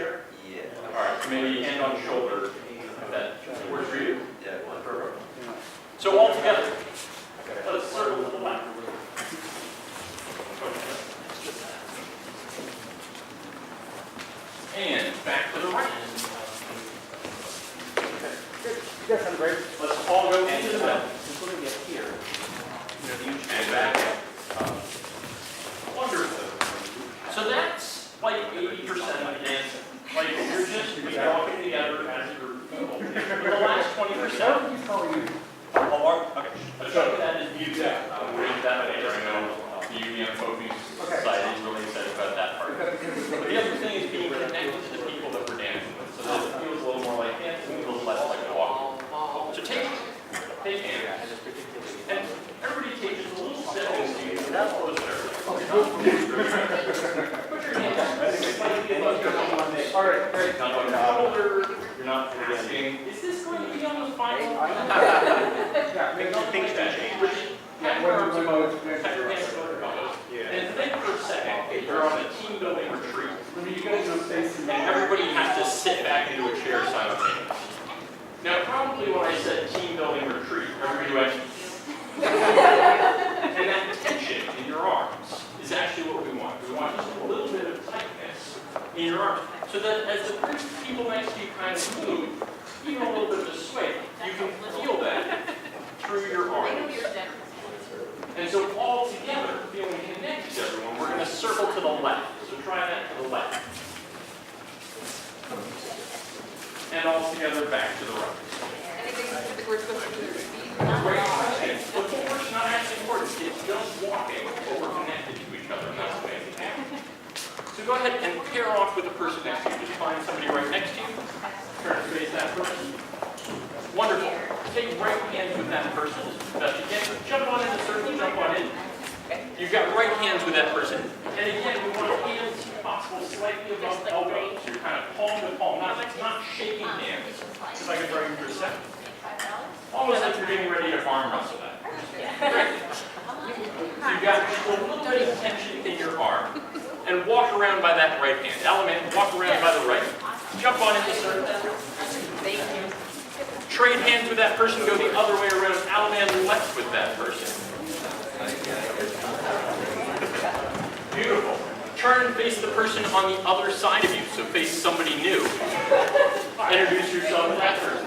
chair? Yeah. All right, so maybe hand on shoulder, if that works for you. Yeah. Perfect. So all together, let's circle to the left. And back to the right. You guys sound great. Let's all go into the middle. It's going to get here. And back up. Wonderful. So that's like 80% of the dancing. Like you're just walking together as a group of people. The last 20%. Okay. So that is music. We'll read that later. I know the UVM Focus Society is really excited about that part. But the other thing is being connected to the people that we're dancing with. So that it feels a little more like dancing, a little less like walking. So take hands. And everybody takes just a little step into you. That's closer. Put your hands slightly above your arms. All right, great. Not on your shoulder. You're not asking, is this going to be on the final? Yeah, make things change. Have your arms above, have your hands above your elbows. And think for a second, you're on a team building retreat. And everybody has to sit back into a chair simultaneously. Now, probably when I said team building retreat, everybody went, and that tension in your arms is actually what we want. We want just a little bit of tightness in your arms, so that as the people next to you kind of move, even a little bit of a sway, you can feel that through your arms. And so all together, feeling connected to everyone, we're going to circle to the left. So try that to the left. And all together back to the right. Anything specific we're supposed to do? Great question. The footwork's not actually important. It's just walking, but we're connected to each other. And that's the way we can. So go ahead and pair off with the person next to you. Just find somebody right next to you. Turn to face that person. Wonderful. Take right hands with that person as best you can. Jump on in the circle, jump on in. You've got right hands with that person. And again, we want hands, if possible, slightly above elbows. You're kind of palm to palm, not shaking hands. If I could throw you for a second. Almost like you're getting ready to arm wrestle that. Great. So you've got just a little bit of tension in your arm. And walk around by that right hand. Element, walk around by the right. Jump on in the circle. Thank you. Trade hands with that person, go the other way around. Alaman left with that person. Beautiful. Turn and face the person on the other side of you, so face somebody new. Introduce yourself to that person.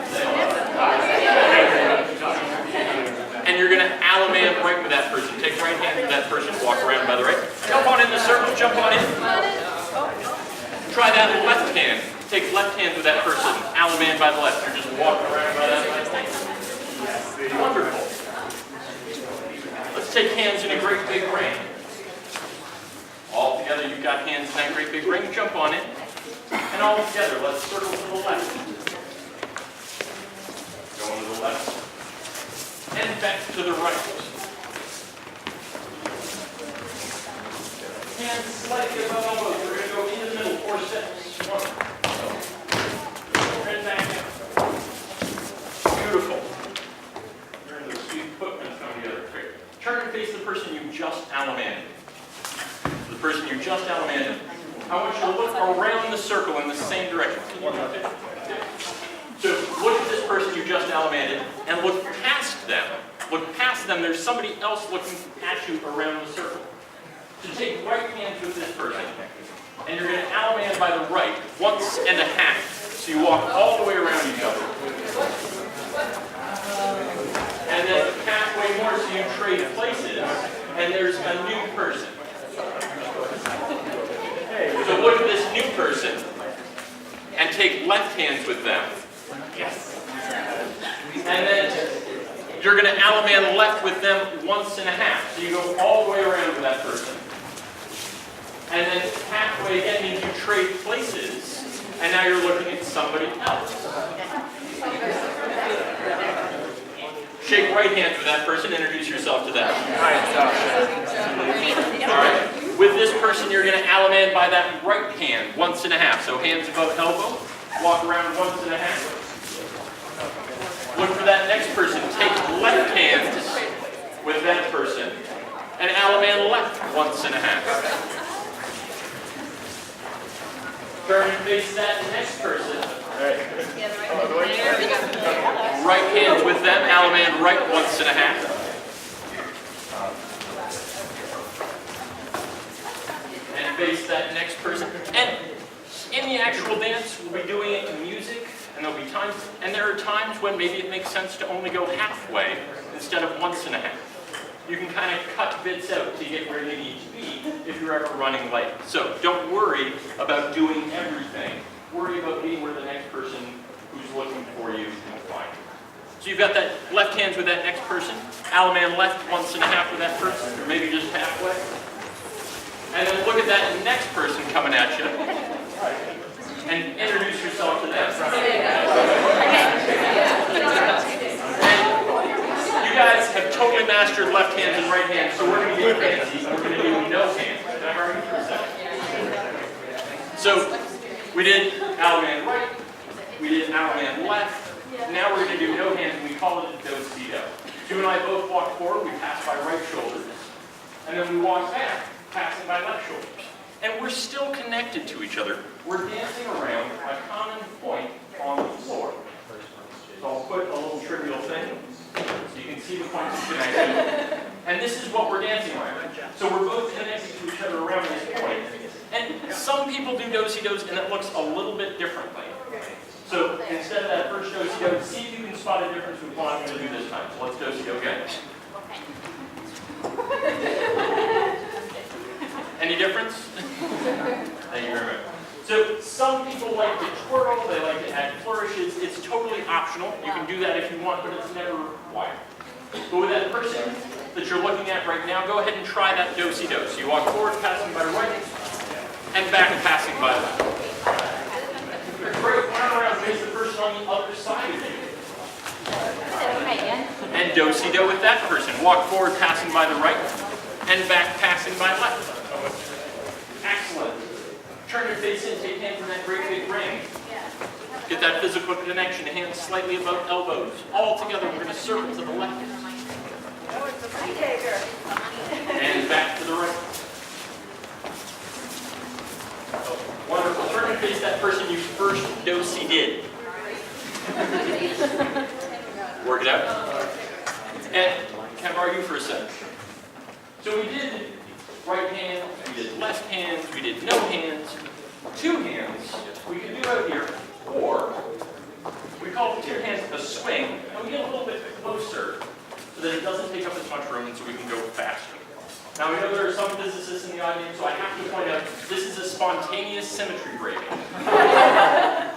And you're going to Alaman right with that person. Take right hand with that person, walk around by the right. Jump on in the circle, jump on in. Try that left hand. Take left hand with that person. Alaman by the left. You're just walking around by that left hand. Wonderful. Let's take hands in a great big ring. All together, you've got hands in that great big ring. Jump on it. And all together, let's circle to the left. Going to the left. And back to the right. Hands slightly above elbows. We're going to go in the middle, 4 steps. 1. And back down. Beautiful. You're in the sweet footprints coming together. Great. Turn and face the person you just Alamanded. The person you just Alamanded. I want you to look around the circle in the same direction. Can you do it? So look at this person you just Alamanded and look past them. Look past them. There's somebody else looking at you around the circle. So take right hands with this person. And you're going to Alamand by the right, once and a half. So you walk all the way around each other. And then halfway more, so you trade places. And there's a new person. So look at this new person and take left hands with them. Yes. And then you're going to Alaman left with them once and a half. So you go all the way around with that person. And then halfway again means you trade places. And now you're looking at somebody else. Shake right hands with that person. Introduce yourself to them. All right. With this person, you're going to Alaman by that right hand, once and a half. So hands above elbow. Walk around once and a half. Look for that next person. Take left hands with that person. And Alaman left once and a half. Turn and face that next person. Yeah, the right. There we go. Right hands with them. Alaman right once and a half. And face that next person. And in the actual dance, we'll be doing it in music, and there'll be times, and there are times when maybe it makes sense to only go halfway instead of once and a half. You can kind of cut bits out to get where you need to be if you're ever running late. So don't worry about doing everything. Worry about being where the next person who's looking for you will find you. So you've got that left hands with that next person, Alaman left once and a half with that person, or maybe just halfway. And then look at that next person coming at you. And introduce yourself to them. You guys have totally mastered left hands and right hands, so we're going to get fancy. We're going to do no hands. Can I borrow you for a second? So we did Alaman right, we did Alaman left. Now we're going to do no hands, and we call it a do-si-do. You and I both walk forward, we pass by right shoulders, and then we walk back, passing by left shoulders. And we're still connected to each other. We're dancing around a common point on the floor. So I'll put a little trivial thing so you can see the points of connection. And this is what we're dancing around. So we're both connected to each other around this point. And some people do do-si-dos and it looks a little bit differently. So instead of that first do-si-do, see if you can spot a difference with what I'm going to do this time. So let's do-si-do again. Any difference? Thank you very much. So some people like to twirl, they like to add flourishes. It's totally optional. You can do that if you want, but it's never required. But with that person that you're looking at right now, go ahead and try that do-si-do. So you walk forward, passing by right, and back, passing by left. Great. Turn around, face the person on the other side of you. And do-si-do with that person. Walk forward, passing by the right, and back, passing by left. Excellent. Turn your face in, take hands in that great big ring. Get that physical connection, hands slightly above elbows. All together, we're going to circle to the left. And back to the right. Wonderful. Turn and face that person you first do-si-did. Work it out. And can I borrow you for a second? So we did right hands, we did left hands, we did no hands, two hands, we can do out here, or we call the two hands a swing, and we get a little bit closer so that it doesn't take up as much room and so we can go faster. Now we know there are some physicists in the audience, so I have to point out this is a spontaneous symmetry breaking.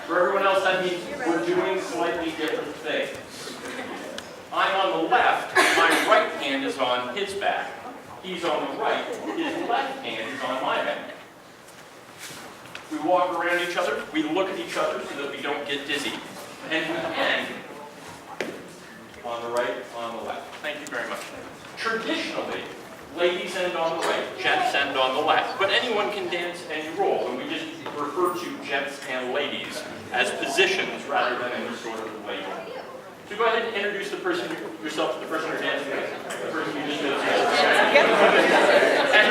For everyone else, that means we're doing slightly different things. I'm on the left, my right hand is on his back. He's on the right, his left hand is on my back. We walk around each other, we look at each other so that we don't get dizzy, and we end on the right, on the left. Thank you very much. Traditionally, ladies end on the right, gents end on the left, but anyone can dance any role, and we just refer to gents and ladies as positions rather than any sort of label. So go ahead and introduce yourself to the person you're dancing with, the person you just did. And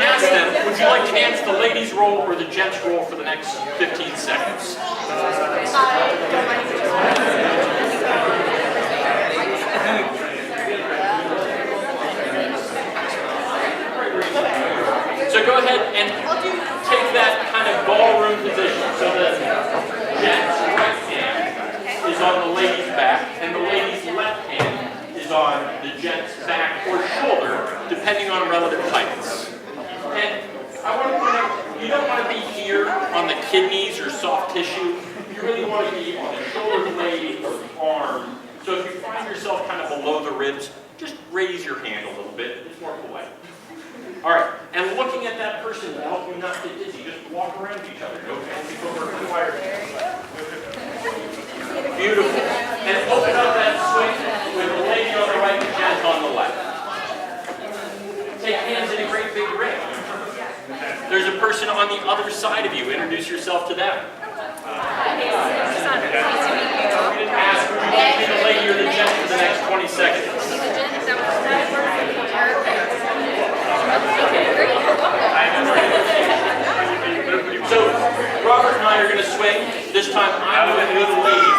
ask them, would you like to dance the ladies' role or the gents' role for the next 15 seconds? So go ahead and take that kind of ballroom position. So the gents' right hand is on the lady's back, and the lady's left hand is on the gent's back or shoulder, depending on relative heights. And I want to point out, you don't want to be here on the kidneys or soft tissue. You really want to be on the shoulder blade or the arm. So if you find yourself kind of below the ribs, just raise your hand a little bit. It's more polite. All right, and looking at that person to help you not get dizzy, just walk around each other. No fancy footwork required. Beautiful. And open up that swing with the lady on the right and the gent on the left. Take hands in a great big ring. There's a person on the other side of you. Introduce yourself to them. Ask, would you like to be the lady or the gent for the next 20 seconds? So So Robert and I are going to swing. This time I'm going to do the lady.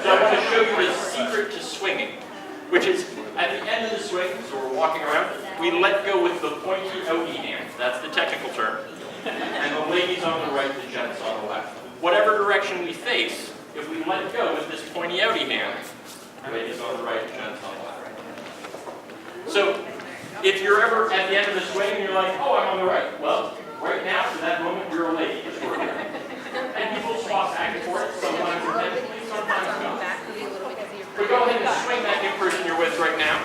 So I want to show you the secret to swinging, which is at the end of the swing, so we're walking around, we let go with the pointy outie hand. That's the technical term. And the ladies on the right, the gents on the left. Whatever direction we face, if we let go with this pointy outie hand, ladies on the right, gents on the left. So if you're ever at the end of the swing and you're like, oh, I'm on the right. Well, right now, for that moment, you're a lady. Just work it. And people swap back and forth, sometimes intentionally, sometimes not. But go ahead and swing that new person you're with right now.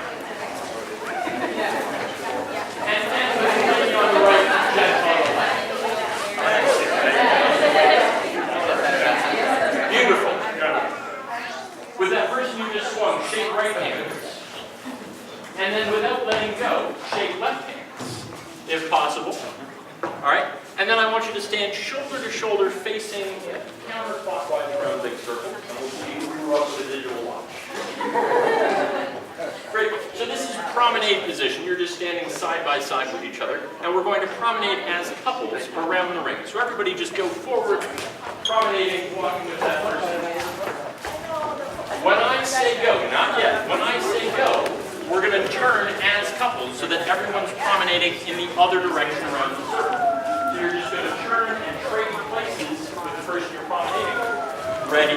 And then with the lady on the right, gents on the left. Beautiful. With that person you just swung, shake right hands. And then without letting go, shake left hands, if possible. All right? And then I want you to stand shoulder to shoulder facing counterclockwise around a big circle. And we'll see who grew up with a digital watch. Great. So this is promenade position. You're just standing side by side with each other. And we're going to promenade as couples around the ring. So everybody just go forward, promenading, walking with that person. When I say go, not yet, when I say go, we're going to turn as couples so that everyone's promenading in the other direction around the circle. So you're just going to turn and trade places with the person you're promenading. Ready,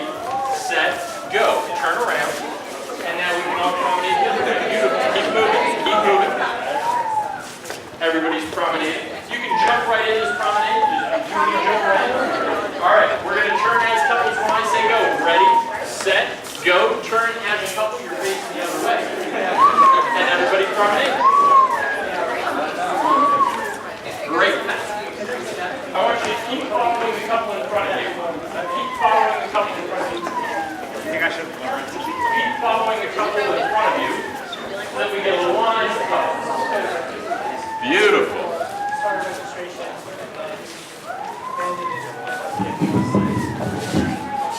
set, go. Turn around. And now we can all promenade the other way. Beautiful. Keep moving. Keep moving. Everybody's promenading. You can jump right in this promenade. Just jump right in. All right. We're going to turn as couples when I say go. Ready, set, go. Turn as a couple. You're facing the other way. And everybody promenade. Great. I want you to keep following the couple in front of you. Keep following the couple in front of you. I think I should learn to Keep following the couple in front of you so that we get a line of couples. Beautiful.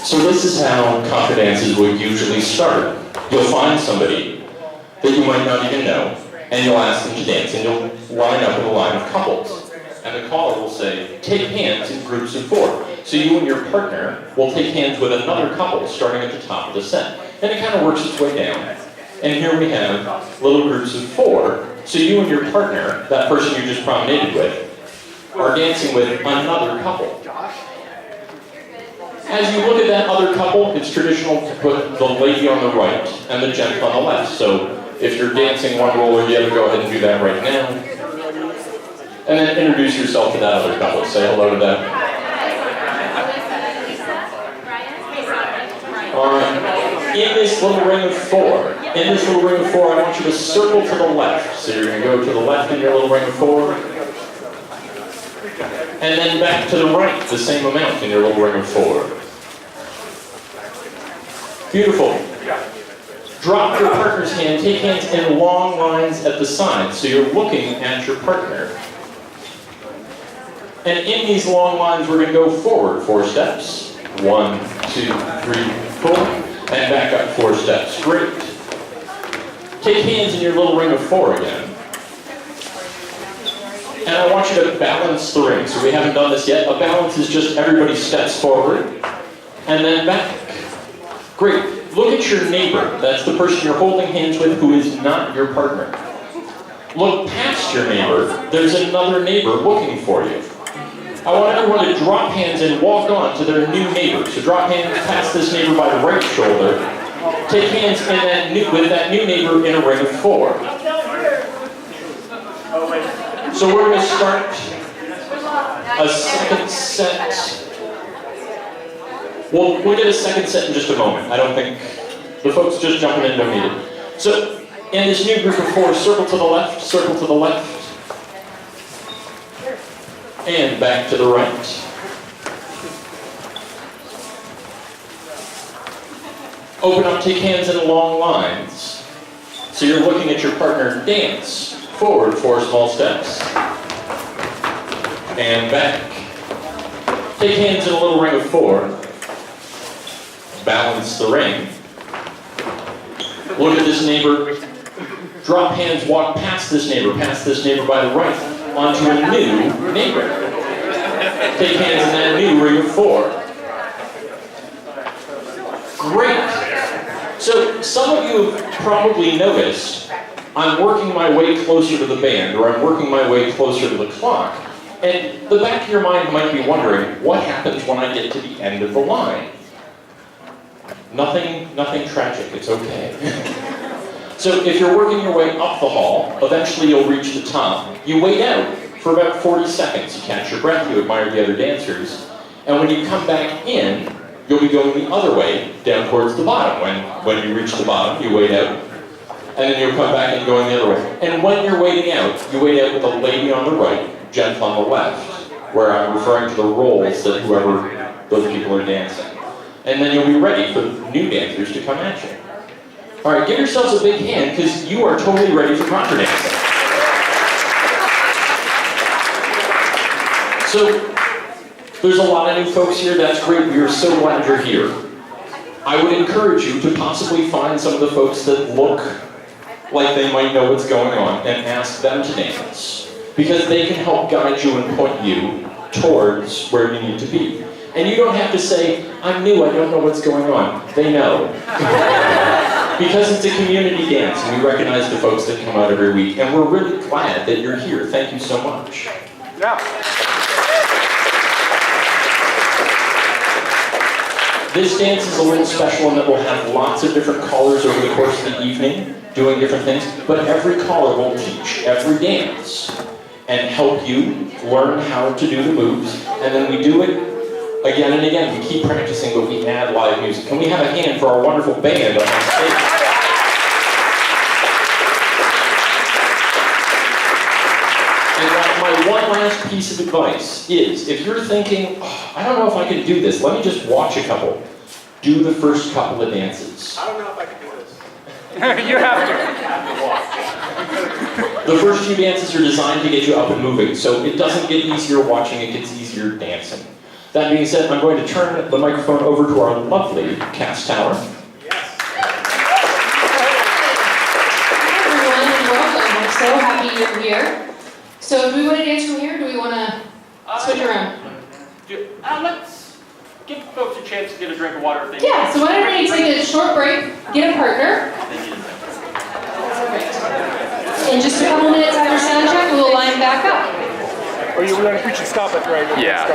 So this is how Contra dances would usually start. You'll find somebody that you might not even know, and you'll ask them to dance, and you'll line up in a line of couples. And the caller will say, take hands in groups of 4. So you and your partner will take hands with another couple starting at the top of the set. And it kind of works its way down. And here we have little groups of 4. So you and your partner, that person you just promenaded with, are dancing with another couple. As you look at that other couple, it's traditional to put the lady on the right and the gent on the left. So if you're dancing one roll or the other, go ahead and do that right now. And then introduce yourself to that other couple. Say hello to them. All right. In this little ring of 4, I want you to circle to the left. So you're going to go to the left in your little ring of 4. And then back to the right, the same amount in your little ring of 4. Beautiful. Drop your partner's hand, take hands in long lines at the sides, so you're looking at your partner. And in these long lines, we're going to go forward 4 steps. 1, 2, 3, 4. And back up 4 steps. Great. Take hands in your little ring of 4 again. And I want you to balance the ring. So we haven't done this yet. A balance is just everybody steps forward and then back. Great. Look at your neighbor. That's the person you're holding hands with who is not your partner. Look past your neighbor. There's another neighbor looking for you. I want everyone to drop hands and walk on to their new neighbor. So drop hands past this neighbor by the right shoulder. Take hands with that new neighbor in a ring of 4. So we're going to start a second set. We'll get a second set in just a moment. I don't think the folks just jumping in don't need it. So in this new group of 4, circle to the left, and back to the right. Open up, take hands in long lines. So you're looking at your partner dance. Forward 4 small steps. And back. Take hands in a little ring of 4. Balance the ring. Look at this neighbor. Drop hands, walk past this neighbor by the right, onto a new neighbor. Take hands in that new ring of 4. Great. So some of you have probably noticed I'm working my way closer to the band, or I'm working my way closer to the clock. And the back of your mind might be wondering, what happens when I get to the end of the line? Nothing tragic, it's okay. So if you're working your way up the hall, eventually you'll reach the top. You wait out for about 40 seconds. You catch your breath, you admire the other dancers, and when you come back in, you'll be going the other way, down towards the bottom. When you reach the bottom, you wait out, and then you'll come back and going the other way. And when you're waiting out, you wait out with the lady on the right, gent on the left, where I'm referring to the roles that whoever those people are dancing. And then you'll be ready for new dancers to come at you. All right, give yourselves a big hand, because you are totally ready for Contra dancing. So, there's a lot of new folks here, that's great, we are so glad you're here. I would encourage you to possibly find some of the folks that look like they might know what's going on and ask them to dance. Because they can help guide you and point you towards where you need to be. And you don't have to say, I'm new, I don't know what's going on. They know. Because it's a community dance, and we recognize the folks that come out every week, and we're really glad that you're here. Thank you so much. Yeah. This dance is a little special in that we'll have lots of different callers over the course of the evening, doing different things, but every caller will teach every dance and help you learn how to do the moves, and then we do it again and again. We keep practicing, but we add live music. Can we have a hand for our wonderful band up on stage? And my one last piece of advice is, if you're thinking, oh, I don't know if I can do this, let me just watch a couple. Do the first couple of dances. I don't know if I can do this. You have to. The first few dances are designed to get you up and moving, so it doesn't get easier watching, it gets easier dancing. That being said, I'm going to turn the microphone over to our lovely cast tower. Yes. Hi everyone, and welcome. I'm so happy you're here. So do we want to dance from here, or do we want to switch around? Let's give folks a chance to get a drink of water if they Yeah, so why don't we take a short break, get a partner. In just a couple minutes after sound check, we'll line back up. Or we should stop it right when we start.